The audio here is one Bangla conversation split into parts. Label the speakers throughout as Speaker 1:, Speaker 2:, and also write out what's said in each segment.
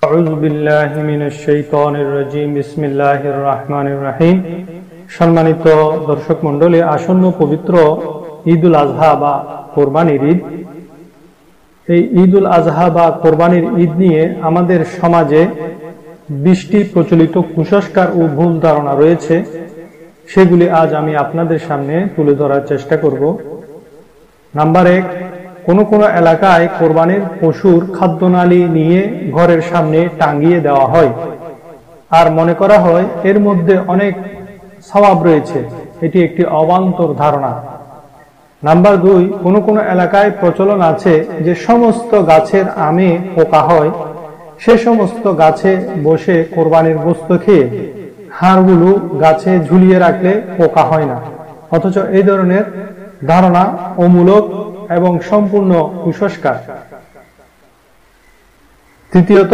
Speaker 1: আউযু বিল্লাহি মিনাশ শাইতানির রাজীম বিসমিল্লাহির রহমানির রহিম। সম্মানিত দর্শক মণ্ডলী, আসন্ন পবিত্র ঈদুল আজহা বা কোরবানির ঈদ, এই ঈদুল আজহা বা কোরবানির ঈদ নিয়ে আমাদের সমাজে 20টি প্রচলিত কুসংস্কার ও ভুল ধারণা রয়েছে। সেগুলি আজ আমি আপনাদের সামনে তুলে ধরার চেষ্টা করব। নাম্বার 1, কোন এলাকায় কোরবানির পশুর খাদ্যনালী নিয়ে ঘরের সামনে টাঙিয়ে দেওয়া হয় আর মনে করা হয় এর মধ্যে অনেক সওয়াব রয়েছে। এটি একটি অবান্তর ধারণা। নাম্বার 2, কোন এলাকায় প্রচলন আছে যে সমস্ত গাছের আমে পোকা হয়, সে সমস্ত গাছে বসে কোরবানির গোশত খেয়ে হাড়গুলো গাছে ঝুলিয়ে রাখলে পোকা হয় না। অথচ এই ধরনের ধারণা অমূলক এবং সম্পূর্ণ কুসংস্কার। তৃতীয়ত,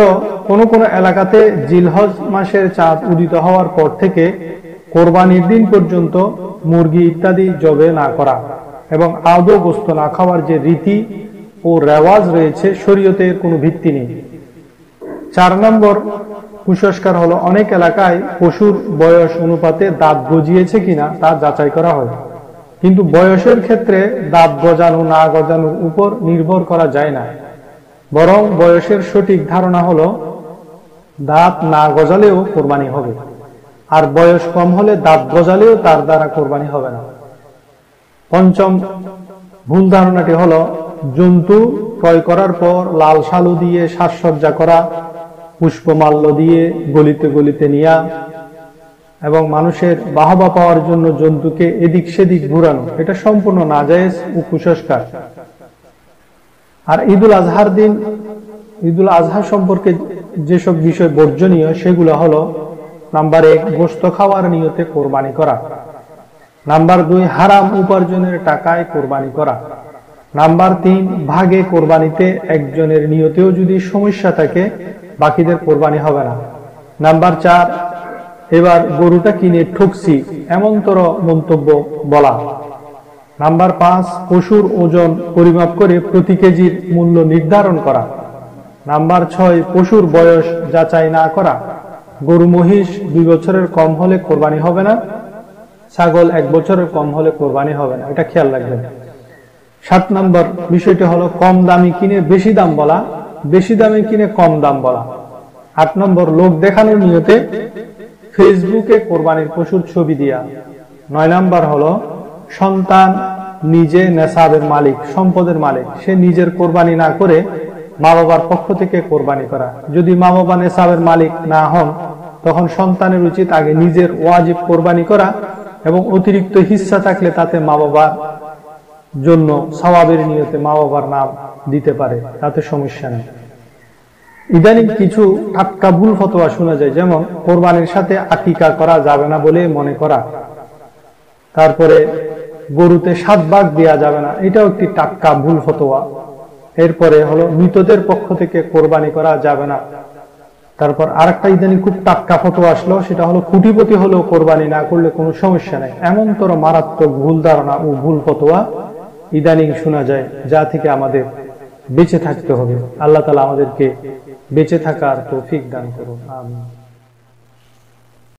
Speaker 1: কোন এলাকাতে জিলহজ মাসের চাঁদ উদিত হওয়ার পর থেকে কোরবানির দিন পর্যন্ত মুরগি ইত্যাদি জবে না করা এবং আদৌ গোশত না খাওয়ার যে রীতি ও রেওয়াজ রয়েছে, শরীয়তে এর কোনো ভিত্তি নেই। 4 নম্বর কুসংস্কার হলো, অনেক এলাকায় পশুর বয়স অনুপাতে দাঁত গজিয়েছে কিনা তা যাচাই করা হয়, কিন্তু বয়সের ক্ষেত্রে দাঁত গজানো না গজানোর উপর নির্ভর করা যায় না। বরং বয়সের সঠিক ধারণা হলো দাঁত না গজালেও কোরবানি হবে, আর বয়স কম হলে দাঁত গজালেও তার দ্বারা কোরবানি হবে না। 5ম ভুল ধারণাটি হলো, জন্তু ক্রয় করার পর লাল শালু দিয়ে সাজসজ্জা করা, পুষ্পমাল্য দিয়ে গলিতে গলিতে নেয়া এবং মানুষের বাহবা পাওয়ার জন্য জন্তুকে এদিক সেদিক ঘুরানো, এটা সম্পূর্ণ নাজায়েজ ও কুসংস্কার। আর ঈদুল আজহার দিন, ঈদুল আজহা সম্পর্কে যেসব বিষয় বর্জনীয় সেগুলো হলো, নাম্বার 1, গোশত খাওয়ার নিয়তে কোরবানি করা। নাম্বার 2, হারাম উপার্জনের টাকায় কোরবানি করা। নাম্বার 3, ভাগে কোরবানিতে একজনের নিয়তেও যদি সমস্যা থাকে বাকিদের কোরবানি হবে না। নাম্বার 4, এবার গরুটা কিনে ঠকছি এমনতর মন্তব্য বলা। নাম্বার 5, পশুর ওজন পরিমাপ করে প্রতি কেজির মূল্য নির্ধারণ করা। নাম্বার 6, পশুর বয়স যাচাই না করা। গরু মহিষ 2 বছরের কম হলে কোরবানি হবে না, ছাগল 1 বছরের কম হলে কোরবানি হবে না, এটা খেয়াল রাখবেন। 7 নম্বর বিষয়টি হলো, কম দামি কিনে বেশি দাম বলা, বেশি দামে কিনে কম দাম বলা। 8 নম্বর, লোক দেখানোর নিয়তে ফেসবুকে কোরবানির পশুর ছবি দিয়া। 9 নম্বর হলো, সন্তান নিজে নেসাবের মালিক, সম্পদের মালিক, সে নিজের কোরবানি না করে মা বাবার পক্ষ থেকে কোরবানি করা। যদি মা বাবা নেসাবের মালিক না হন তখন সন্তানের উচিত আগে নিজের ওয়াজিব কোরবানি করা এবং অতিরিক্ত হিস্সা থাকলে তাতে মা বাবার জন্য সওয়াবের নিয়তে মা বাবার নাম দিতে পারে, তাতে সমস্যা নেই। ইদানিং কিছু টাটকা ভুল ফতোয়া শোনা যায়, যেমন কোরবানির সাথে আকিকা করা যাবে না বলে মনে করা, তারপরে গরুতে 7 ভাগ দেওয়া যাবে না, এটাও একটি টাটকা ভুল ফতোয়া। এরপরে হলো, মৃতদের পক্ষ থেকে কোরবানি করা যাবে না। তারপর আরেকটা ইদানিং খুব টাটকা ফতোয়া আসলো, সেটা হলো কোটিপতি হলেও কোরবানি না করলে কোনো সমস্যা নেই। এমনতর মারাত্মক ভুল ধারণা ও ভুল ফতোয়া ইদানিং শোনা যায়, যা থেকে আমাদের বেঁচে থাকতে হবে। আল্লাহ তাআলা আমাদেরকে বেঁচে থাকার তৌফিক দান করুন, আমিন।